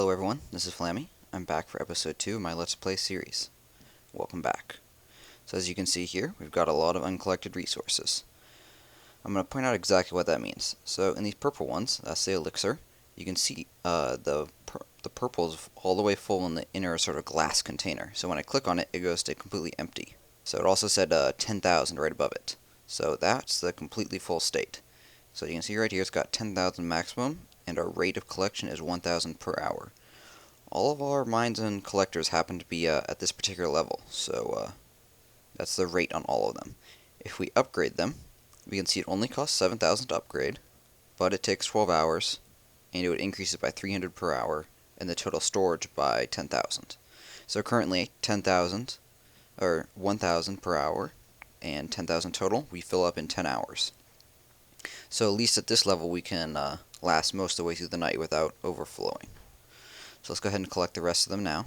Hello everyone, this is Flammy. I'm back for episode 2 of my Let's Play series. Welcome back. So as you can see here, we've got a lot of uncollected resources. I'm going to point out exactly what that means. So in these purple ones, that's the elixir, you can see the purple is all the way full in the inner sort of glass container. So when I click on it, it goes to completely empty. So it also said 10,000 right above it. So that's the completely full state. So you can see right here it's got 10,000 maximum, and our rate of collection is 1,000 per hour. All of our mines and collectors happen to be at this particular level, so that's the rate on all of them. If we upgrade them, we can see it only costs 7,000 to upgrade, but it takes 12 hours, and it would increase it by 300 per hour, and the total storage by 10,000. So currently 10,000, or 1,000 per hour, and 10,000 total, we fill up in 10 hours. So at least at this level we can last most of the way through the night without overflowing. So let's go ahead and collect the rest of them now.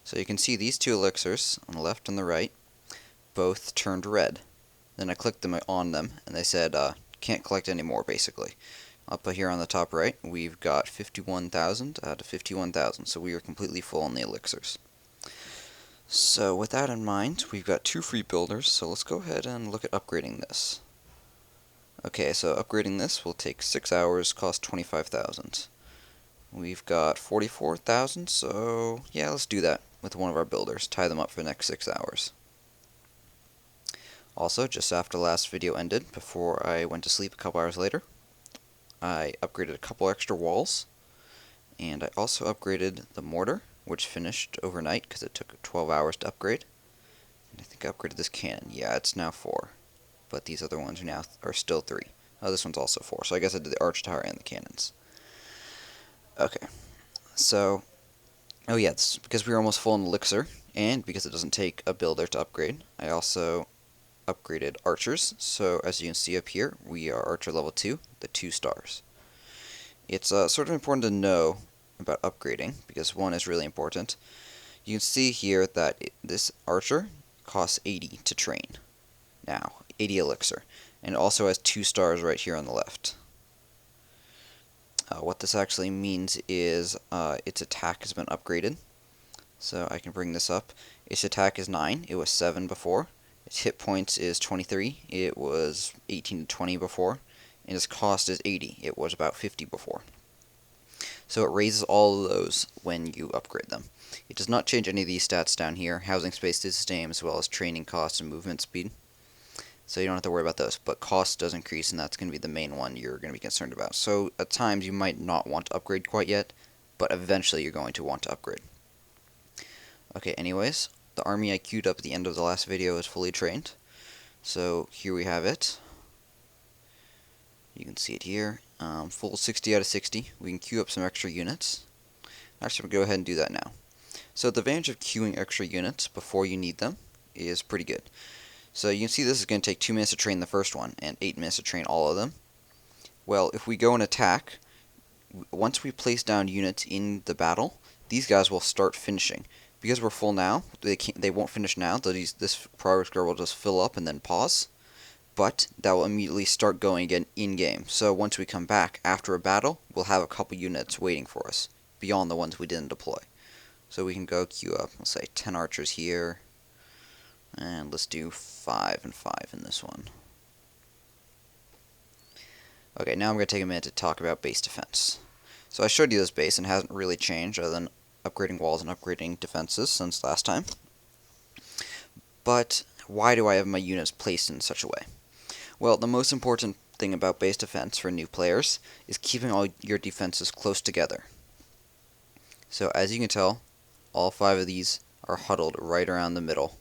So you can see these two elixirs on the left and the right both turned red. Then I clicked on them and they said can't collect anymore basically. Up here on the top right we've got 51,000 out of 51,000, so we are completely full on the elixirs. So with that in mind, we've got 2 free builders, so let's go ahead and look at upgrading this. Okay, so upgrading this will take 6 hours, cost 25,000. We've got 44,000, so yeah, let's do that with one of our builders. Tie them up for the next 6 hours. Also, just after the last video ended, before I went to sleep a couple hours later, I upgraded a couple extra walls, and I also upgraded the mortar, which finished overnight because it took 12 hours to upgrade. And I think I upgraded this cannon. Yeah, it's now 4. But these other ones are still 3. Oh, this one's also 4, so I guess I did the arch tower and the cannons. Okay, so, oh yeah, this, because we were almost full in elixir, and because it doesn't take a builder to upgrade, I also upgraded archers. So as you can see up here, we are archer level 2, the 2 stars. It's sort of important to know about upgrading, because one is really important. You can see here that this archer costs 80 to train. Now, 80 elixir, and it also has 2 stars right here on the left. What this actually means is its attack has been upgraded. So I can bring this up. Its attack is 9, it was 7 before. Its hit points is 23, it was 18 to 20 before. And its cost is 80, it was about 50 before. So it raises all of those when you upgrade them. It does not change any of these stats down here. Housing space is the same, as well as training costs and movement speed. So you don't have to worry about those, but cost does increase, and that's going to be the main one you're going to be concerned about. So at times you might not want to upgrade quite yet, but eventually you're going to want to upgrade. Okay, anyways, the army I queued up at the end of the last video is fully trained. So here we have it. You can see it here. Full 60 out of 60. We can queue up some extra units. Actually, we'll go ahead and do that now. So the advantage of queuing extra units before you need them is pretty good. So you can see this is going to take 2 minutes to train the first one, and 8 minutes to train all of them. Well, if we go and attack, once we place down units in the battle, these guys will start finishing. Because we're full now, they won't finish now, this progress bar will just fill up and then pause. But that will immediately start going again in-game. So once we come back after a battle, we'll have a couple units waiting for us, beyond the ones we didn't deploy. So we can go queue up, let's say 10 archers here, and let's do 5 and 5 in this one. Okay, now I'm going to take a minute to talk about base defense. So I showed you this base and it hasn't really changed other than upgrading walls and upgrading defenses since last time. But why do I have my units placed in such a way? Well, the most important thing about base defense for new players is keeping all your defenses close together. So as you can tell, all 5 of these are huddled right around the middle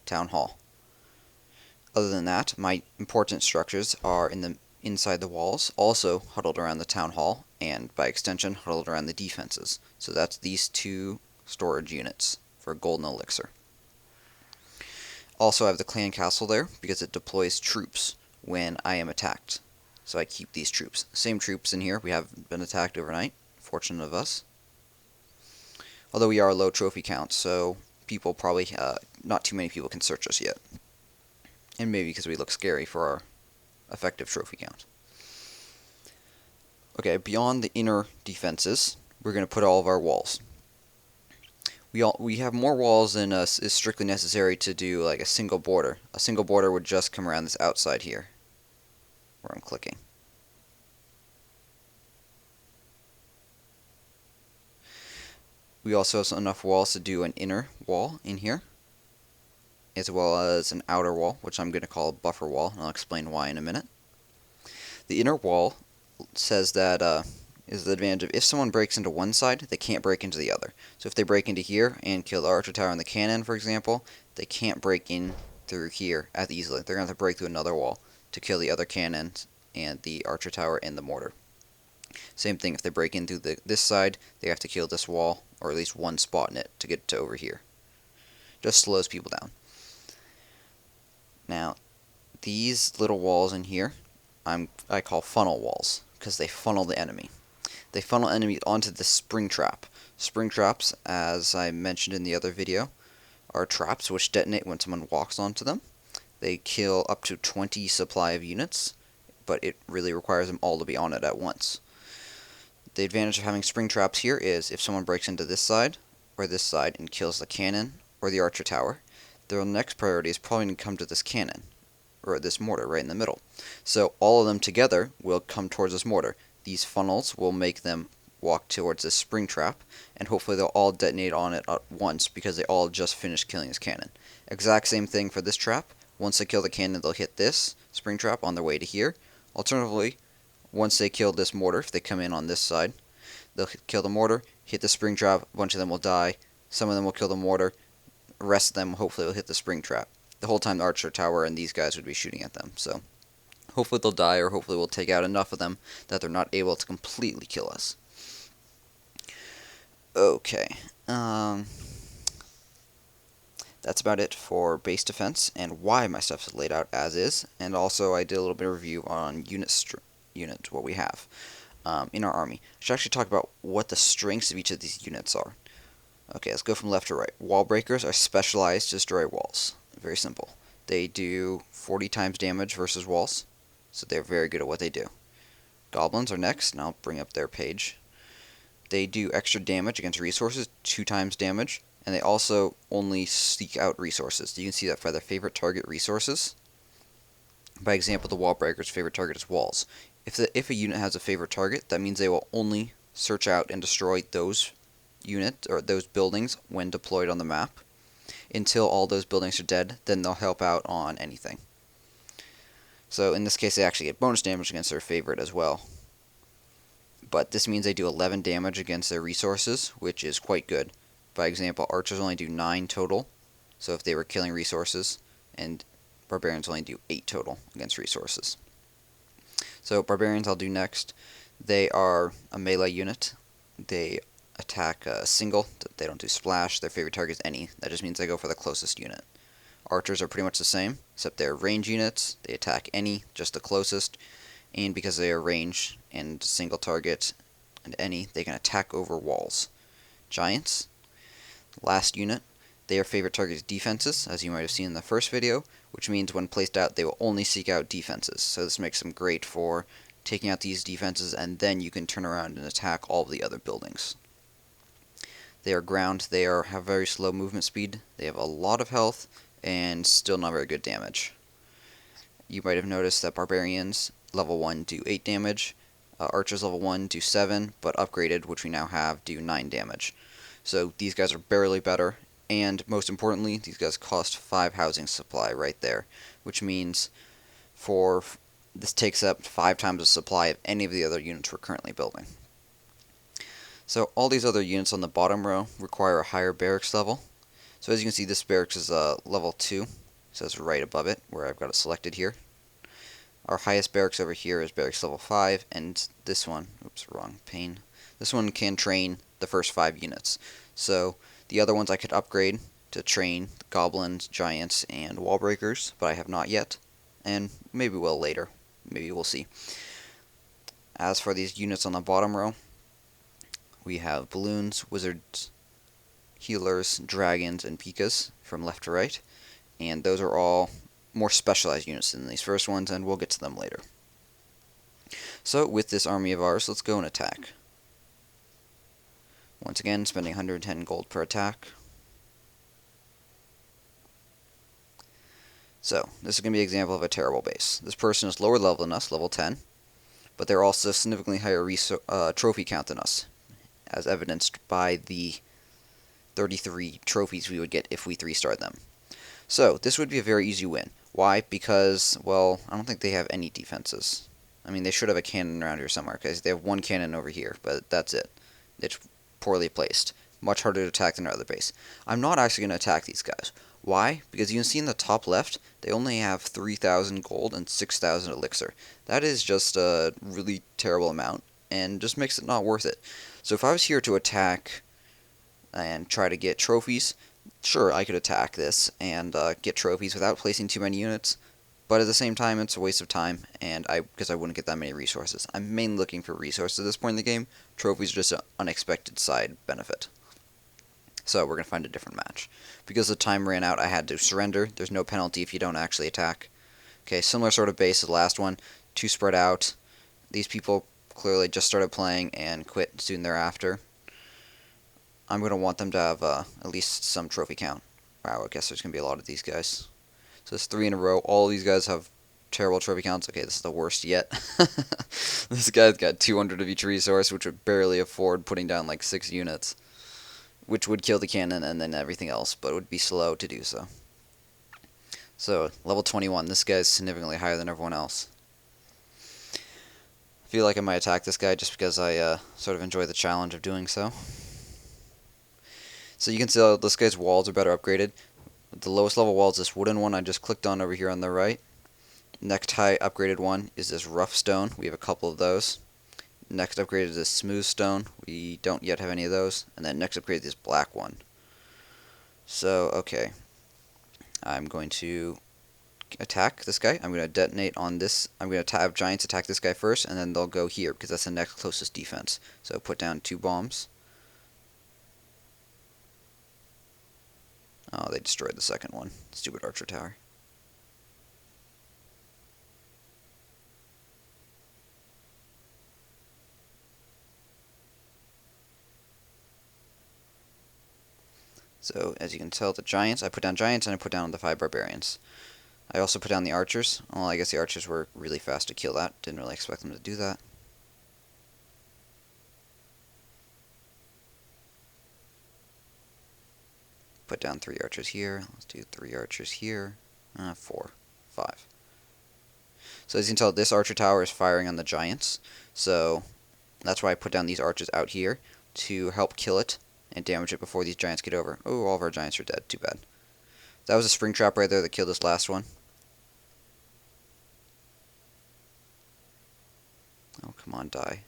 town hall. Other than that, my important structures are inside the walls, also huddled around the town hall, and by extension huddled around the defenses. So that's these 2 storage units for golden elixir. Also, I have the clan castle there because it deploys troops when I am attacked. So I keep these troops. Same troops in here. We haven't been attacked overnight. Fortunate of us. Although we are a low trophy count, so people probably, not too many people can search us yet. And maybe because we look scary for our effective trophy count. Okay, beyond the inner defenses, we're going to put all of our walls. We have more walls than is strictly necessary to do like a single border. A single border would just come around this outside here, where I'm clicking. We also have enough walls to do an inner wall in here, as well as an outer wall, which I'm going to call a buffer wall, and I'll explain why in a minute. The inner wall says that is the advantage of if someone breaks into one side, they can't break into the other. So if they break into here and kill the archer tower and the cannon, for example, they can't break in through here as easily. They're going to have to break through another wall to kill the other cannons and the archer tower and the mortar. Same thing, if they break in through this side, they have to kill this wall, or at least one spot in it, to get to over here. Just slows people down. Now, these little walls in here, I call funnel walls, because they funnel the enemy. They funnel enemies onto the spring trap. Spring traps, as I mentioned in the other video, are traps which detonate when someone walks onto them. They kill up to 20 supply of units, but it really requires them all to be on it at once. The advantage of having spring traps here is if someone breaks into this side or this side and kills the cannon or the archer tower, their next priority is probably going to come to this cannon or this mortar right in the middle. So all of them together will come towards this mortar. These funnels will make them walk towards this spring trap, and hopefully they'll all detonate on it at once because they all just finished killing this cannon. Exact same thing for this trap. Once they kill the cannon, they'll hit this spring trap on their way to here. Alternatively, once they kill this mortar, if they come in on this side, they'll kill the mortar, hit the spring trap, a bunch of them will die, some of them will kill the mortar, the rest of them hopefully will hit the spring trap. The whole time the archer tower and these guys would be shooting at them, so hopefully they'll die, or hopefully we'll take out enough of them that they're not able to completely kill us. Okay, that's about it for base defense and why my stuff is laid out as is, and also I did a little bit of review on what we have in our army. I should actually talk about what the strengths of each of these units are. Okay, let's go from left to right. Wall breakers are specialized to destroy walls. Very simple. They do 40 times damage versus walls, so they're very good at what they do. Goblins are next, and I'll bring up their page. They do extra damage against resources, 2 times damage, and they also only seek out resources. You can see that for their favorite target resources. By example, the wall breaker's favorite target is walls. If a unit has a favorite target, that means they will only search out and destroy those units or those buildings when deployed on the map. Until all those buildings are dead, then they'll help out on anything. So in this case, they actually get bonus damage against their favorite as well. But this means they do 11 damage against their resources, which is quite good. By example, archers only do 9 total, so if they were killing resources, and barbarians only do 8 total against resources. So barbarians I'll do next. They are a melee unit. They attack single. They don't do splash. Their favorite target is any. That just means they go for the closest unit. Archers are pretty much the same, except they're range units. They attack any, just the closest. And because they are range and single target and any, they can attack over walls. Giants, last unit. Their favorite target is defenses, as you might have seen in the first video, which means when placed out, they will only seek out defenses. So this makes them great for taking out these defenses, and then you can turn around and attack all of the other buildings. They are ground. They have very slow movement speed. They have a lot of health, and still not very good damage. You might have noticed that barbarians, level 1, do 8 damage. Archers, level 1, do 7, but upgraded, which we now have, do 9 damage. So these guys are barely better. And most importantly, these guys cost 5 housing supply right there, which means this takes up 5 times the supply of any of the other units we're currently building. So all these other units on the bottom row require a higher barracks level. So as you can see, this barracks is level 2, so it's right above it, where I've got it selected here. Our highest barracks over here is barracks level 5, and this one, oops, wrong pane. This one can train the first 5 units. So the other ones I could upgrade to train goblins, giants, and wall breakers, but I have not yet, and maybe will later. Maybe we'll see. As for these units on the bottom row, we have balloons, wizards, healers, dragons, and P.E.K.K.A.s from left to right, and those are all more specialized units than these first ones, and we'll get to them later. So with this army of ours, let's go and attack. Once again, spending 110 gold per attack. So, this is going to be an example of a terrible base. This person is lower level than us, level 10, but they're also significantly higher trophy count than us, as evidenced by the 33 trophies we would get if we 3-starred them. So, this would be a very easy win. Why? Because, well, I don't think they have any defenses. I mean, they should have a cannon around here somewhere, because they have one cannon over here, but that's it. It's poorly placed. Much harder to attack than our other base. I'm not actually going to attack these guys. Why? Because you can see in the top left, they only have 3,000 gold and 6,000 elixir. That is just a really terrible amount, and just makes it not worth it. So if I was here to attack and try to get trophies, sure, I could attack this and get trophies without placing too many units, but at the same time, it's a waste of time, and because I wouldn't get that many resources. I'm mainly looking for resources at this point in the game. Trophies are just an unexpected side benefit. So we're going to find a different match. Because the time ran out, I had to surrender. There's no penalty if you don't actually attack. Okay, similar sort of base as the last one. 2 spread out. These people clearly just started playing and quit soon thereafter. I'm going to want them to have at least some trophy count. Wow, I guess there's going to be a lot of these guys. So it's 3 in a row. All these guys have terrible trophy counts. Okay, this is the worst yet. This guy's got 200 of each resource, which would barely afford putting down like 6 units. Which would kill the cannon and then everything else, but it would be slow to do so. So, level 21, this guy's significantly higher than everyone else. I feel like I might attack this guy just because I sort of enjoy the challenge of doing so. So you can see this guy's walls are better upgraded. The lowest level wall is this wooden one I just clicked on over here on the right. Next high upgraded one is this rough stone. We have a couple of those. Next upgrade is this smooth stone. We don't yet have any of those. And then next upgrade is this black one. So, okay. I'm going to attack this guy. I'm going to detonate on this. I'm going to have giants attack this guy first, and then they'll go here, because that's the next closest defense. So put down 2 bombs. Oh, they destroyed the second one. Stupid archer tower. So, as you can tell, the giants, I put down giants and I put down the 5 barbarians. I also put down the archers. Well, I guess the archers were really fast to kill that. Didn't really expect them to do that. Put down 3 archers here. Let's do 3 archers here. 4. 5. So as you can tell, this archer tower is firing on the giants. So that's why I put down these archers out here to help kill it and damage it before these giants get over. Oh, all of our giants are dead. Too bad. That was a spring trap right there that killed this last one. Oh, come on, die.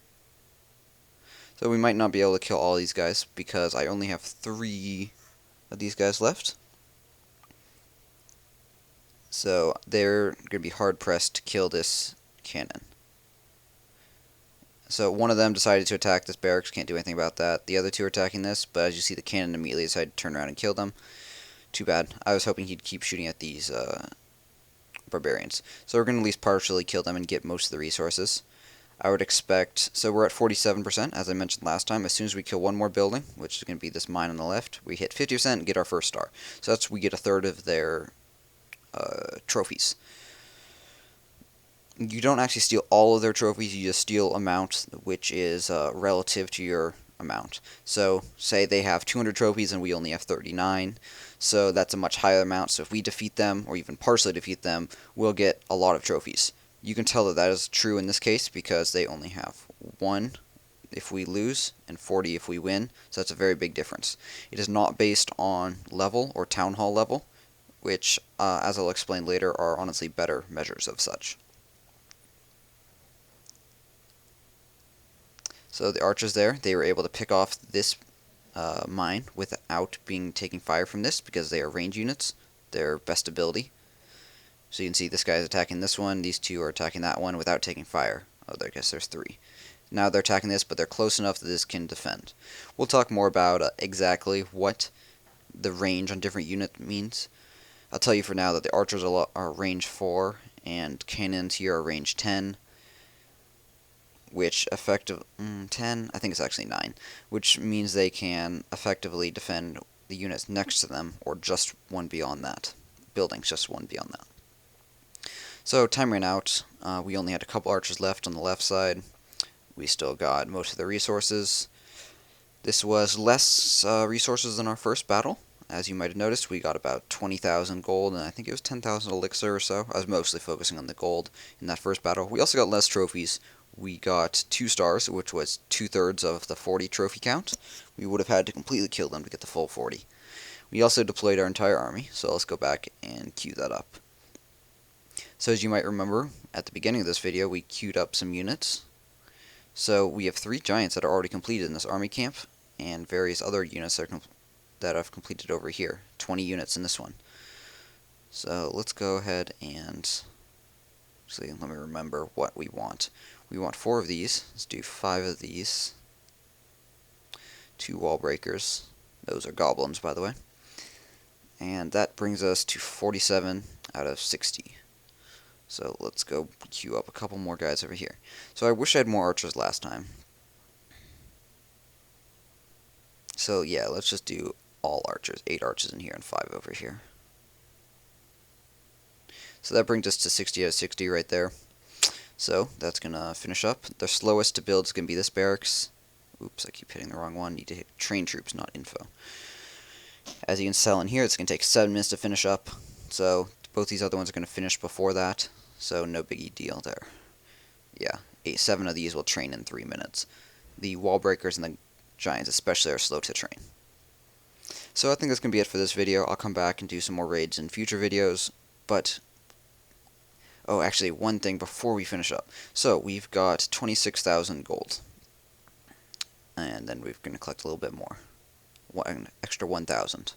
So we might not be able to kill all these guys because I only have 3 of these guys left. So they're going to be hard-pressed to kill this cannon. So one of them decided to attack this barracks. Can't do anything about that. The other 2 are attacking this, but as you see, the cannon immediately decided to turn around and kill them. Too bad. I was hoping he'd keep shooting at these barbarians. So we're going to at least partially kill them and get most of the resources. I would expect, so we're at 47%, as I mentioned last time. As soon as we kill one more building, which is going to be this mine on the left, we hit 50% and get our first star. So that's, we get a third of their trophies. You don't actually steal all of their trophies, you just steal amount which is relative to your amount. So say they have 200 trophies and we only have 39, so that's a much higher amount. So if we defeat them, or even partially defeat them, we'll get a lot of trophies. You can tell that that is true in this case because they only have 1 if we lose and 40 if we win, so that's a very big difference. It is not based on level or town hall level, which, as I'll explain later, are honestly better measures of such. So the archers there, they were able to pick off this mine without taking fire from this because they are range units, their best ability. So you can see this guy is attacking this one, these 2 are attacking that one without taking fire. Oh, I guess there's 3. Now they're attacking this, but they're close enough that this can defend. We'll talk more about exactly what the range on different units means. I'll tell you for now that the archers are range 4, and cannons here are range 10. which 10, I think it's actually 9, which means they can effectively defend the units next to them, or just one beyond that. Buildings just one beyond that. So time ran out. We only had a couple archers left on the left side. We still got most of the resources. This was less resources than our first battle. As you might have noticed, we got about 20,000 gold, and I think it was 10,000 elixir or so. I was mostly focusing on the gold in that first battle. We also got less trophies. We got 2 stars, which was 2/3 of the 40 trophy count. We would have had to completely kill them to get the full 40. We also deployed our entire army, so let's go back and queue that up. So as you might remember, at the beginning of this video, we queued up some units. So we have 3 giants that are already completed in this army camp, and various other units that I've completed over here. 20 units in this one. So let's go ahead and see, let me remember what we want. We want 4 of these. Let's do 5 of these. 2 wall breakers. Those are goblins, by the way. And that brings us to 47 out of 60. So let's go queue up a couple more guys over here. So I wish I had more archers last time. So yeah, let's just do all archers. 8 archers in here and 5 over here. So that brings us to 60 out of 60 right there. So that's going to finish up. The slowest to build is going to be this barracks. Oops, I keep hitting the wrong one. Need to hit train troops, not info. As you can tell in here, it's going to take 7 minutes to finish up. So both these other ones are going to finish before that. So no biggie deal there. Yeah, 7 of these will train in 3 minutes. The wall breakers and the giants especially are slow to train. So I think that's going to be it for this video. I'll come back and do some more raids in future videos. But, oh, actually, one thing before we finish up. So we've got 26,000 gold. And then we're going to collect a little bit more. An extra 1,000.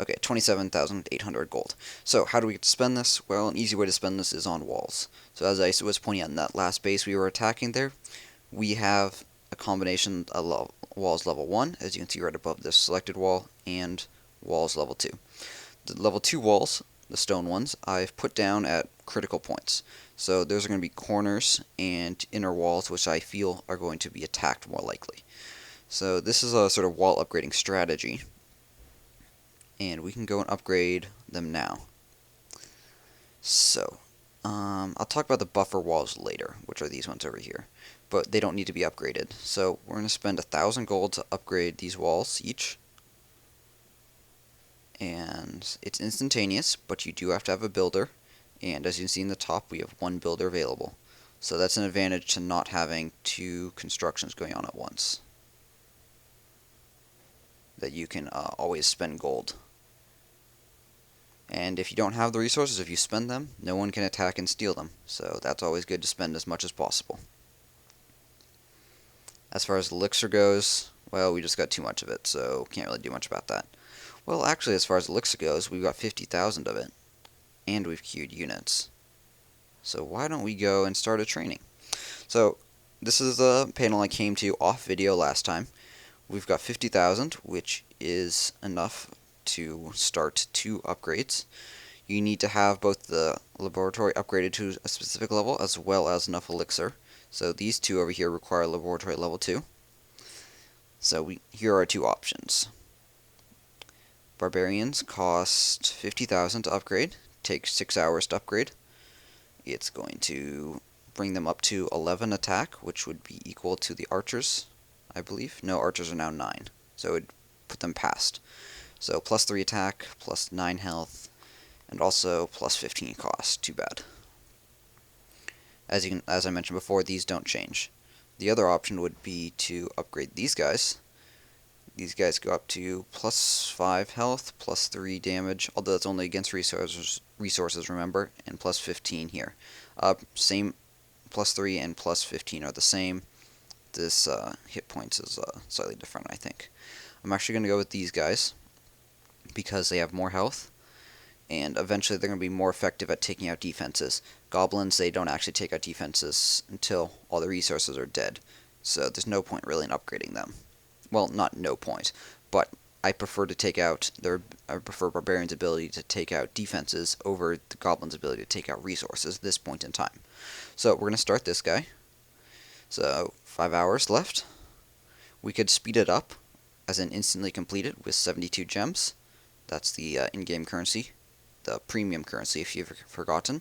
Okay, 27,800 gold. So how do we get to spend this? Well, an easy way to spend this is on walls. So as I was pointing out in that last base we were attacking there, we have a combination of walls level 1, as you can see right above this selected wall, and walls level 2. The level 2 walls, the stone ones, I've put down at critical points. So those are going to be corners and inner walls, which I feel are going to be attacked more likely. So this is a sort of wall upgrading strategy. And we can go and upgrade them now. So, I'll talk about the buffer walls later, which are these ones over here. But they don't need to be upgraded. So we're going to spend 1,000 gold to upgrade these walls each. And it's instantaneous, but you do have to have a builder. And as you can see in the top, we have 1 builder available. So that's an advantage to not having 2 constructions going on at once. That you can always spend gold. And if you don't have the resources, if you spend them, no one can attack and steal them. So that's always good to spend as much as possible. As far as elixir goes, well, we just got too much of it, so can't really do much about that. Well, actually, as far as elixir goes, we've got 50,000 of it. And we've queued units. So why don't we go and start a training? So this is the panel I came to off video last time. We've got 50,000, which is enough to start 2 upgrades. You need to have both the laboratory upgraded to a specific level as well as enough elixir. So these 2 over here require laboratory level 2. So here are 2 options. Barbarians cost 50,000 to upgrade. Takes 6 hours to upgrade. It's going to bring them up to 11 attack, which would be equal to the archers, I believe. No, archers are now 9, so it would put them past. So plus 3 attack, plus 9 health, and also plus 15 cost. Too bad. As I mentioned before, these don't change. The other option would be to upgrade these guys. These guys go up to plus 5 health, plus 3 damage, although that's only against resources, remember, and plus 15 here. Same, plus 3 and plus 15 are the same. This hit points is slightly different, I think. I'm actually going to go with these guys, because they have more health, and eventually they're going to be more effective at taking out defenses. Goblins, they don't actually take out defenses until all the resources are dead, so there's no point really in upgrading them. Well, not no point, but I prefer Barbarian's ability to take out defenses over the Goblin's ability to take out resources at this point in time. So we're going to start this guy. So 5 hours left. We could speed it up, as in instantly complete it with 72 gems. That's the in-game currency, the premium currency if you've forgotten.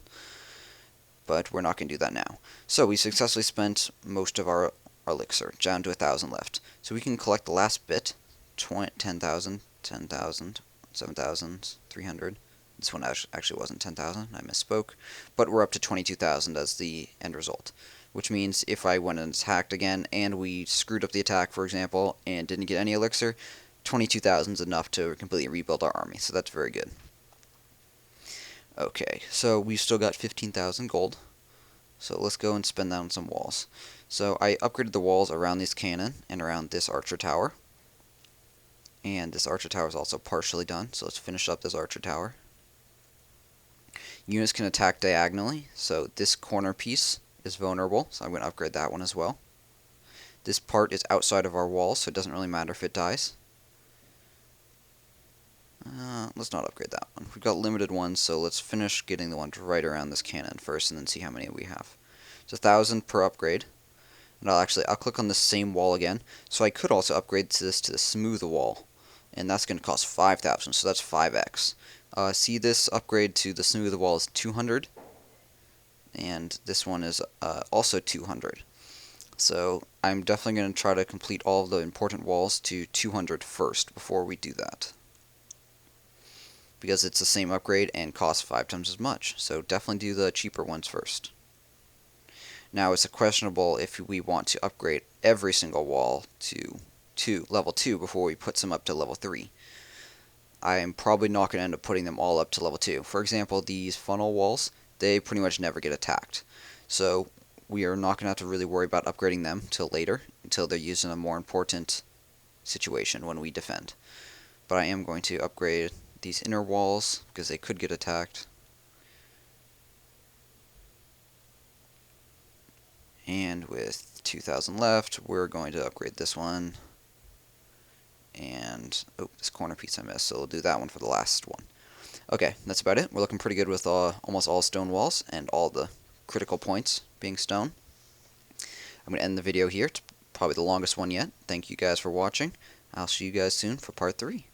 But we're not going to do that now. So we successfully spent most of our elixir, down to 1,000 left. So we can collect the last bit, 10,000, 10,000, 7,300. This one actually wasn't 10,000, I misspoke. But we're up to 22,000 as the end result. Which means if I went and attacked again, and we screwed up the attack, for example, and didn't get any elixir, 22,000 is enough to completely rebuild our army, so that's very good. Okay, so we've still got 15,000 gold. So let's go and spend that on some walls. So I upgraded the walls around this cannon and around this archer tower. And this archer tower is also partially done, so let's finish up this archer tower. Units can attack diagonally, so this corner piece is vulnerable, so I'm going to upgrade that one as well. This part is outside of our walls, so it doesn't really matter if it dies. Let's not upgrade that one. We've got limited ones, so let's finish getting the ones right around this cannon first, and then see how many we have. It's 1,000 per upgrade. And I'll click on the same wall again. So I could also upgrade this to the smooth wall, and that's going to cost 5,000, so that's 5x. See, this upgrade to the smooth wall is 200, and this one is also 200. So I'm definitely going to try to complete all of the important walls to 200 first before we do that, because it's the same upgrade and costs 5 times as much. So definitely do the cheaper ones first. Now it's questionable if we want to upgrade every single wall to level 2 before we put some up to level 3. I am probably not going to end up putting them all up to level 2. For example, these funnel walls, they pretty much never get attacked. So we are not going to have to really worry about upgrading them till later, until they're used in a more important situation when we defend. But I am going to upgrade these inner walls because they could get attacked. And with 2,000 left, we're going to upgrade this one. And, oh, this corner piece I missed, so we'll do that one for the last one. Okay, that's about it. We're looking pretty good with almost all stone walls and all the critical points being stone. I'm going to end the video here. It's probably the longest one yet. Thank you guys for watching. I'll see you guys soon for part 3.